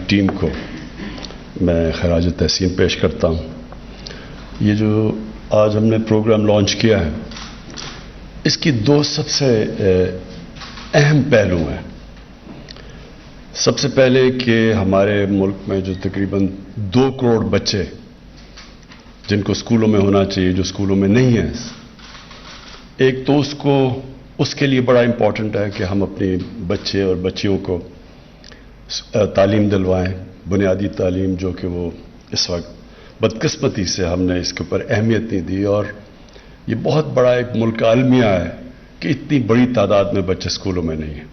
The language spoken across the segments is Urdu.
ٹیم کو میں خراج تحسین پیش کرتا ہوں۔ یہ جو آج ہم نے پروگرام لانچ کیا ہے، اس کی دو سب سے اہم پہلو ہیں۔ سب سے پہلے کہ ہمارے ملک میں جو تقریباً 2 کروڑ بچے جن کو اسکولوں میں ہونا چاہیے، جو اسکولوں میں نہیں ہیں، ایک تو اس کے لیے بڑا امپورٹنٹ ہے کہ ہم اپنے بچے اور بچیوں کو تعلیم دلوائیں، بنیادی تعلیم، جو کہ وہ اس وقت بدقسمتی سے ہم نے اس کے اوپر اہمیت نہیں دی، اور یہ بہت بڑا ایک ملک کا المیہ ہے کہ اتنی بڑی تعداد میں بچے اسکولوں میں نہیں ہیں۔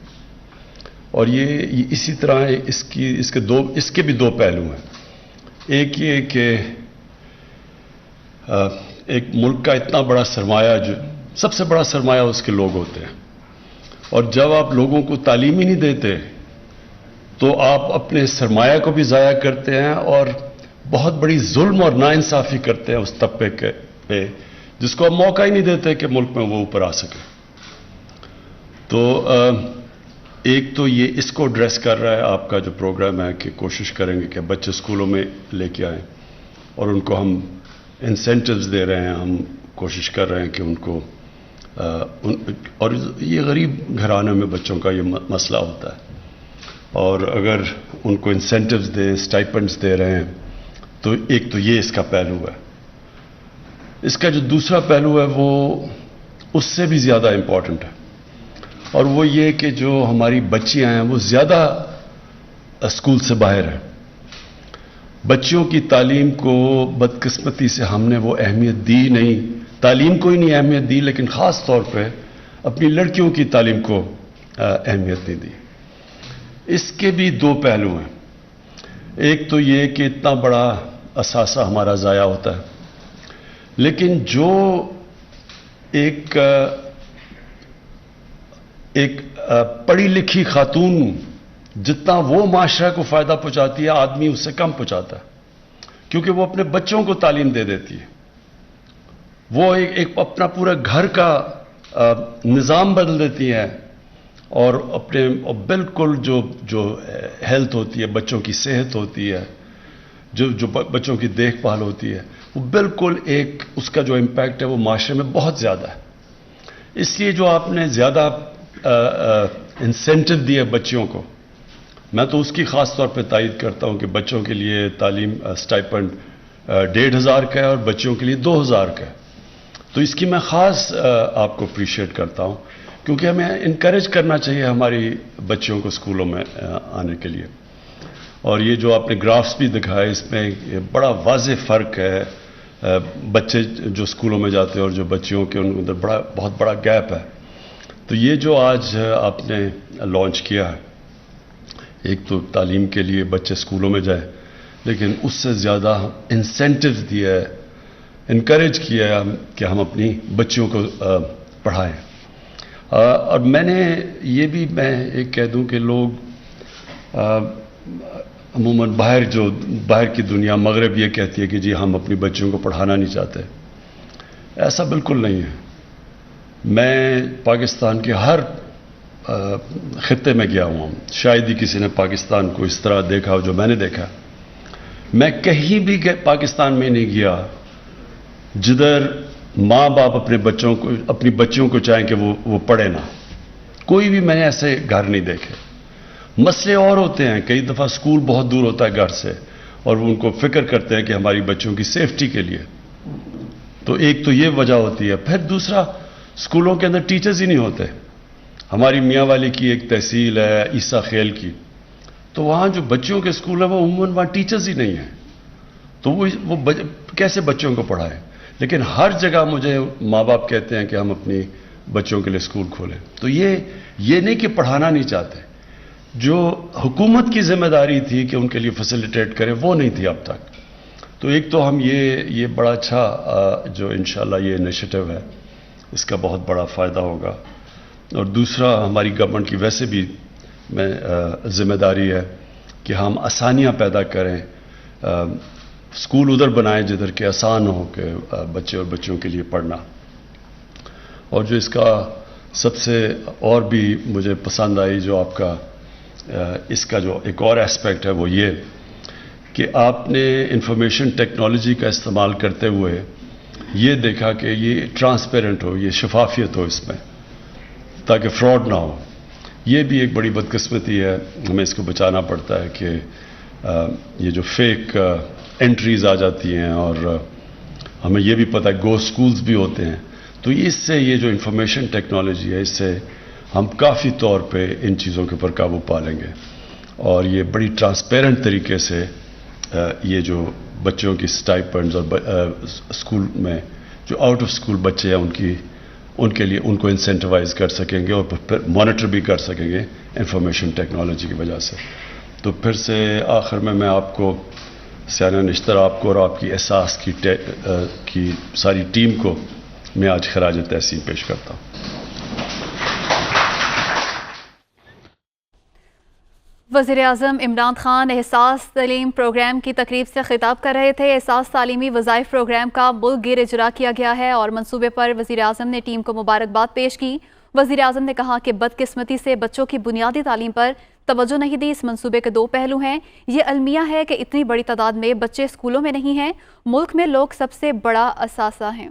اور یہ اسی طرح اس کے بھی 2 پہلو ہیں۔ ایک یہ کہ ایک ملک کا اتنا بڑا سرمایہ، جو سب سے بڑا سرمایہ اس کے لوگ ہوتے ہیں، اور جب آپ لوگوں کو تعلیم ہی نہیں دیتے تو آپ اپنے سرمایہ کو بھی ضائع کرتے ہیں اور بہت بڑی ظلم اور ناانصافی کرتے ہیں اس طبقے پہ جس کو آپ موقع ہی نہیں دیتے کہ ملک میں وہ اوپر آ سکے۔ تو ایک تو یہ اس کو ایڈریس کر رہا ہے آپ کا جو پروگرام ہے، کہ کوشش کریں گے کہ بچے اسکولوں میں لے کے آئیں، اور ان کو ہم انسینٹیوز دے رہے ہیں، ہم کوشش کر رہے ہیں کہ ان کو اور یہ غریب گھرانوں میں بچوں کا یہ مسئلہ ہوتا ہے، اور اگر ان کو انسینٹیوز دیں، اسٹائپنڈز دے رہے ہیں، تو ایک تو یہ اس کا پہلو ہے۔ اس کا جو دوسرا پہلو ہے وہ اس سے بھی زیادہ امپورٹنٹ ہے، اور وہ یہ کہ جو ہماری بچیاں ہیں وہ زیادہ اسکول سے باہر ہیں۔ بچیوں کی تعلیم کو بدقسمتی سے ہم نے وہ اہمیت دی نہیں، تعلیم کو ہی نہیں اہمیت دی، لیکن خاص طور پہ اپنی لڑکیوں کی تعلیم کو اہمیت نہیں دی۔ اس کے بھی 2 پہلو ہیں۔ ایک تو یہ کہ اتنا بڑا اثاثہ ہمارا ضائع ہوتا ہے، لیکن جو ایک پڑھی لکھی خاتون جتنا وہ معاشرہ کو فائدہ پہنچاتی ہے، آدمی اس سے کم پہنچاتا ہے، کیونکہ وہ اپنے بچوں کو تعلیم دے دیتی ہے، وہ ایک اپنا پورا گھر کا نظام بدل دیتی ہے، اور اپنے بالکل جو ہیلتھ ہوتی ہے، بچوں کی صحت ہوتی ہے، جو بچوں کی دیکھ بھال ہوتی ہے، وہ بالکل اس کا جو امپیکٹ ہے وہ معاشرے میں بہت زیادہ ہے۔ اس لیے جو آپ نے زیادہ انسینٹیو دیا بچیوں کو، میں تو اس کی خاص طور پہ تائید کرتا ہوں کہ بچوں کے لیے تعلیم اسٹائپنڈ 1500 کا ہے اور بچیوں کے لیے 2000 کا ہے، تو اس کی میں خاص آپ کو اپریشیٹ کرتا ہوں، کیونکہ ہمیں انکریج کرنا چاہیے ہماری بچیوں کو اسکولوں میں آنے کے لیے۔ اور یہ جو آپ نے گرافس بھی دکھائے، اس میں بڑا واضح فرق ہے، بچے جو اسکولوں میں جاتے ہیں اور جو بچیوں کے ان اندر بہت بڑا گیپ ہے۔ تو یہ جو آج آپ نے لانچ کیا ہے، ایک تو تعلیم کے لیے بچے اسکولوں میں جائیں، لیکن اس سے زیادہ انسینٹیوز دیا ہے، انکریج کیا ہے کہ ہم اپنی بچیوں کو پڑھائیں۔ اور میں ایک کہہ دوں کہ لوگ عموماً باہر کی دنیا، مغرب یہ کہتی ہے کہ جی ہم اپنی بچیوں کو پڑھانا نہیں چاہتے۔ ایسا بالکل نہیں ہے۔ میں پاکستان کے ہر خطے میں گیا ہوں، شاید ہی کسی نے پاکستان کو اس طرح دیکھا ہو جو میں نے دیکھا۔ میں کہیں بھی پاکستان میں نہیں گیا جدھر ماں باپ اپنی بچیوں کو چاہیں کہ وہ پڑھے نہ۔ کوئی بھی میں نے ایسے گھر نہیں دیکھے۔ مسئلے اور ہوتے ہیں، کئی دفعہ اسکول بہت دور ہوتا ہے گھر سے، اور وہ ان کو فکر کرتے ہیں کہ ہماری بچوں کی سیفٹی کے لیے، تو ایک تو یہ وجہ ہوتی ہے۔ پھر دوسرا، اسکولوں کے اندر ٹیچرز ہی نہیں ہوتے۔ ہماری میاں والی کی ایک تحصیل ہے عیسیٰ خیل کی، تو وہاں جو بچوں کے اسکول ہیں وہ عموماً وہاں ٹیچرز ہی نہیں ہیں، تو وہ کیسے بچوں کو پڑھائیں؟ لیکن ہر جگہ مجھے ماں باپ کہتے ہیں کہ ہم اپنی بچوں کے لیے اسکول کھولیں۔ تو یہ نہیں کہ پڑھانا نہیں چاہتے، جو حکومت کی ذمہ داری تھی کہ ان کے لیے فیسیلیٹیٹ کرے، وہ نہیں تھی اب تک۔ تو ایک تو ہم یہ بڑا اچھا جو انشاءاللہ یہ انیشیٹو ہے، اس کا بہت بڑا فائدہ ہوگا۔ اور دوسرا، ہماری گورنمنٹ کی ویسے بھی ذمہ داری ہے کہ ہم آسانیاں پیدا کریں، اسکول ادھر بنائیں جدھر کہ آسان ہو کہ بچے اور بچوں کے لیے پڑھنا۔ اور جو اس کا سب سے اور بھی مجھے پسند آئی جو آپ کا اس کا جو ایک اور ایسپیکٹ ہے وہ یہ کہ آپ نے انفارمیشن ٹیکنالوجی کا استعمال کرتے ہوئے یہ دیکھا کہ یہ ٹرانسپیرنٹ ہو، یہ شفافیت ہو اس میں، تاکہ فراڈ نہ ہو. یہ بھی ایک بڑی بدقسمتی ہے، ہمیں اس کو بچانا پڑتا ہے کہ یہ جو فیک انٹریز آ جاتی ہیں، اور ہمیں یہ بھی پتہ ہے گو سکولز بھی ہوتے ہیں. تو اس سے یہ جو انفارمیشن ٹیکنالوجی ہے، اس سے ہم کافی طور پہ ان چیزوں کے اوپر قابو پا لیں گے، اور یہ بڑی ٹرانسپیرنٹ طریقے سے یہ جو بچوں کی اسٹائپنڈز اور اسکول میں جو آؤٹ آف اسکول بچے ہیں ان کے لیے ان کو انسینٹیوائز کر سکیں گے، اور پھر مانیٹر بھی کر سکیں گے انفارمیشن ٹیکنالوجی کی وجہ سے. تو پھر سے آخر میں آپ کو سیانہ نشتر، آپ کو اور آپ کی احساس کی ساری ٹیم کو میں آج خراج تحسین پیش کرتا ہوں. وزیر اعظم عمران خان احساس تعلیم پروگرام کی تقریب سے خطاب کر رہے تھے. احساس تعلیمی وظائف پروگرام کا ملک گیر اجرا کیا گیا ہے اور منصوبے پر وزیر اعظم نے ٹیم کو مبارکباد پیش کی. وزیر اعظم نے کہا کہ بدقسمتی سے بچوں کی بنیادی تعلیم پر توجہ نہیں دی. اس منصوبے کے 2 پہلو ہیں. یہ المیہ ہے کہ اتنی بڑی تعداد میں بچے اسکولوں میں نہیں ہیں. ملک میں لوگ سب سے بڑا اثاثہ ہیں.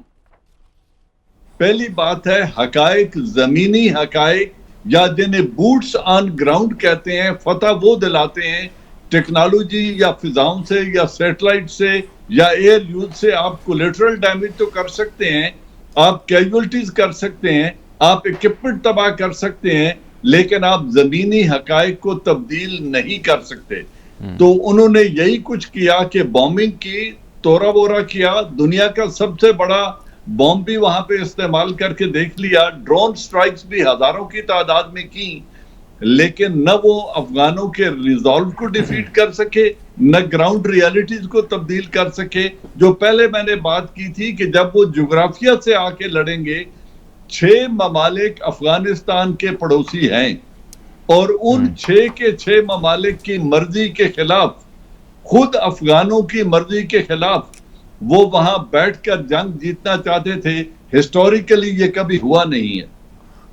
پہلی بات ہے حقائق، زمینی حقائق، یا جنہیں بوٹس آن گراؤنڈ کہتے ہیں، فتح وہ دلاتے ہیں. ٹیکنالوجی یا فضاؤں سے یا سیٹلائٹ سے یا ایئر یوز سے آپ کولیٹرل ڈیمیج تو کر سکتے ہیں، آپ کیجولٹیز کر سکتے ہیں، آپ اکوپمنٹ تباہ کر سکتے ہیں، لیکن آپ زمینی حقائق کو تبدیل نہیں کر سکتے. تو انہوں نے یہی کچھ کیا کہ بومبنگ کی، تورا بورا کیا، دنیا کا سب سے بڑا بوم بھی وہاں پہ استعمال کر کے دیکھ لیا، ڈرون سٹرائکس بھی ہزاروں کی تعداد میں کی، لیکن نہ وہ افغانوں کے ریزالو کو ڈیفیٹ کر سکے، نہ گراؤنڈ ریالٹیز کو تبدیل کر سکے. جو پہلے میں نے بات کی تھی کہ جب وہ جغرافیہ سے آ کے لڑیں گے، 6 ممالک افغانستان کے پڑوسی ہیں، اور ان 6 کے 6 ممالک کی مرضی کے خلاف، خود افغانوں کی مرضی کے خلاف وہ وہاں بیٹھ کر جنگ جیتنا چاہتے تھے. ہسٹوریکلی یہ کبھی ہوا نہیں ہے.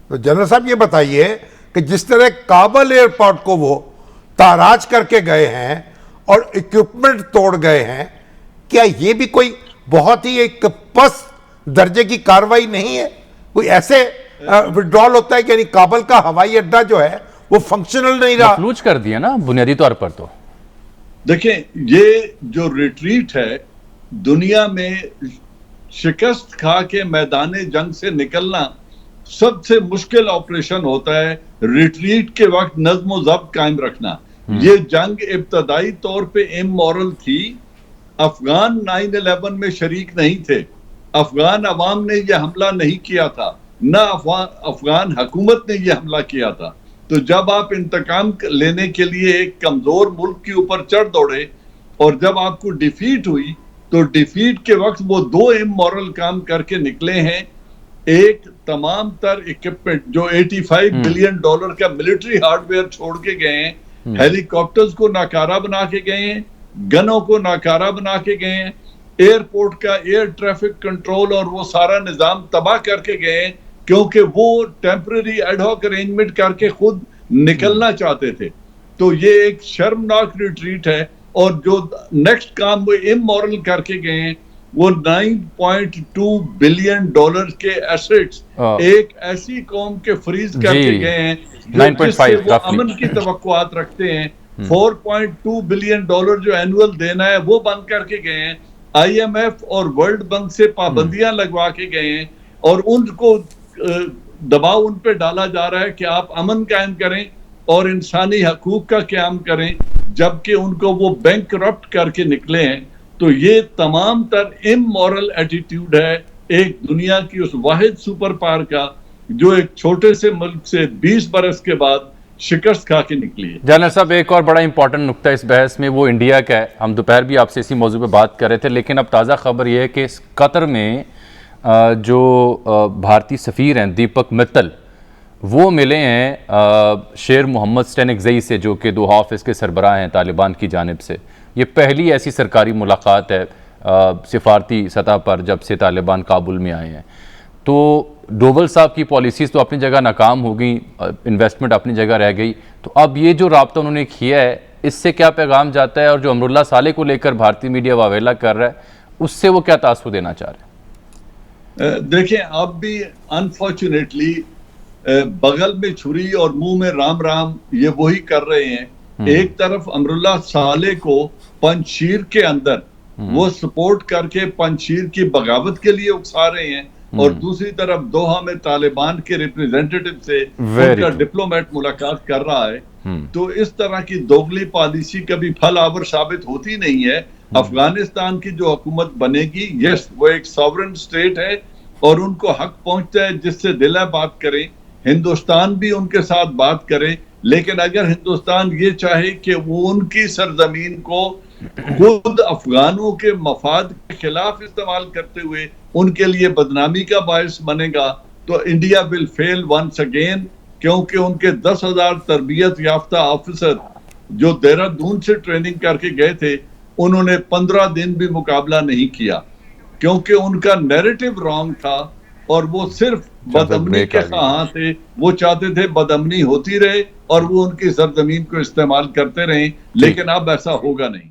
تو جنرل صاحب یہ بتائیے کہ جس طرح کابل ایئرپورٹ کو وہ تاراج کر کے گئے ہیں اور اکوپمنٹ توڑ گئے ہیں، کیا یہ بھی کوئی بہت ہی ایک پس درجے کی کاروائی نہیں ہے؟ کوئی ایسے وڈرال ہوتا ہے کہ یعنی کابل کا ہوائی اڈہ جو ہے وہ فنکشنل نہیں رہا، مفلوج کر دیا نا بنیادی طور پر. تو دیکھیں، یہ جو ریٹریٹ ہے، دنیا میں شکست کھا کے میدان جنگ سے نکلنا سب سے مشکل آپریشن ہوتا ہے. ریٹریٹ کے وقت نظم و ضبط قائم رکھنا. یہ جنگ ابتدائی طور پہ امورل تھی. افغان 9/11 میں شریک نہیں تھے، افغان عوام نے یہ حملہ نہیں کیا تھا، نہ افغان حکومت نے یہ حملہ کیا تھا. تو جب آپ انتقام لینے کے لیے ایک کمزور ملک کے اوپر چڑھ دوڑے، اور جب آپ کو ڈیفیٹ ہوئی، تو ڈیفیٹ کے وقت وہ 2 امورل کام کر کے نکلے ہیں. ایک، تمام تر اکوپمنٹ جو $85 بلین کا ملٹری ہارڈ ویئر چھوڑ کے گئے ہیں، ہیلی کاپٹرز کو ناکارہ بنا کے گئے ہیں، گنوں کو ناکارہ بنا کے گئے ہیں، ایئرپورٹ کا ایئر ٹریفک کنٹرول اور وہ سارا نظام تباہ کر کے گئے ہیں، کیونکہ وہ ٹیمپرری ایڈ ہاک ارینجمنٹ کر کے خود نکلنا چاہتے تھے. تو یہ ایک شرمناک ریٹریٹ ہے. اور جو نیکسٹ کام وہ امورل کر کے گئے ہیں، وہ $9.2 بلین کے ایسٹس ایک ایسی قوم کے فریز کر کے گئے ہیں جس سے وہ امن کی توقعات رکھتے ہیں. $4.2 بلین جو اینول دینا ہے وہ بند کر کے گئے ہیں. IMF اور ورلڈ بینک سے پابندیاں لگوا کے گئے ہیں، اور ان کو دباؤ ان پہ ڈالا جا رہا ہے کہ آپ امن قائم کریں اور انسانی حقوق کا قیام کریں، جبکہ ان کو وہ بینک کرپٹ کر کے نکلے ہیں. تو یہ تمام تر امورل ایٹیٹیوڈ ہے ایک دنیا کی اس واحد سپر پاور کا جو ایک چھوٹے سے ملک سے 20 برس کے بعد شکست کھا کے نکلی ہے. جنرل صاحب، ایک اور بڑا امپورٹنٹ نقطہ اس بحث میں وہ انڈیا کا ہے. ہم دوپہر بھی آپ سے اسی موضوع پہ بات کر رہے تھے، لیکن اب تازہ خبر یہ ہے کہ قطر میں جو بھارتی سفیر ہیں دیپک متل، وہ ملے ہیں شیر محمد سٹینکزئی سے، جو کہ دو آفس کے سربراہ ہیں طالبان کی جانب سے. یہ پہلی ایسی سرکاری ملاقات ہے سفارتی سطح پر جب سے طالبان کابل میں آئے ہیں. تو ڈوبل صاحب کی پالیسیز تو اپنی جگہ ناکام ہو گئی, انویسٹمنٹ اپنی جگہ رہ گئی, تو اب یہ جو رابطہ انہوں نے کیا ہے اس سے کیا پیغام جاتا ہے, اور جو امراللہ صالح کو لے کر بھارتی میڈیا واویلا کر رہا ہے اس سے وہ کیا تاثر دینا چاہ رہے ہیں؟ دیکھیں اب بھی انفارچونیٹلی بغل میں چھری اور منہ میں رام رام یہ وہی کر رہے ہیں. ایک طرف امراللہ صالح کو پنجشیر کے اندر وہ سپورٹ کر کے پنجشیر کی بغاوت کے لیے اکسا رہے ہیں, اور دوسری طرف دوحہ میں طالبان کے ریپریزنٹیٹو سے ان کا ڈپلومیٹ ملاقات کر رہا ہے. تو اس طرح کی دوگلی پالیسی کبھی پھل آور ثابت ہوتی نہیں ہے. افغانستان کی جو حکومت بنے گی, یس وہ ایک ساورن سٹیٹ ہے اور ان کو حق پہنچتا ہے جس سے دلہ بات کریں, ہندوستان بھی ان کے ساتھ بات کرے, لیکن اگر ہندوستان یہ چاہے کہ وہ ان کی سرزمین کو خود افغانوں کے مفاد کے خلاف استعمال کرتے ہوئے ان کے لیے بدنامی کا باعث بنے گا, تو India will fail once again, کیونکہ ان کے 10,000 تربیت یافتہ آفیسر جو دہرادون سے ٹریننگ کر کے گئے تھے انہوں نے 15 دن بھی مقابلہ نہیں کیا, کیونکہ ان کا نیریٹو رانگ تھا اور وہ صرف بدامنی کے خواہاں تھے. وہ چاہتے تھے بدامنی ہوتی رہے اور وہ ان کی سرزمین کو استعمال کرتے رہیں, لیکن اب ایسا ہوگا نہیں.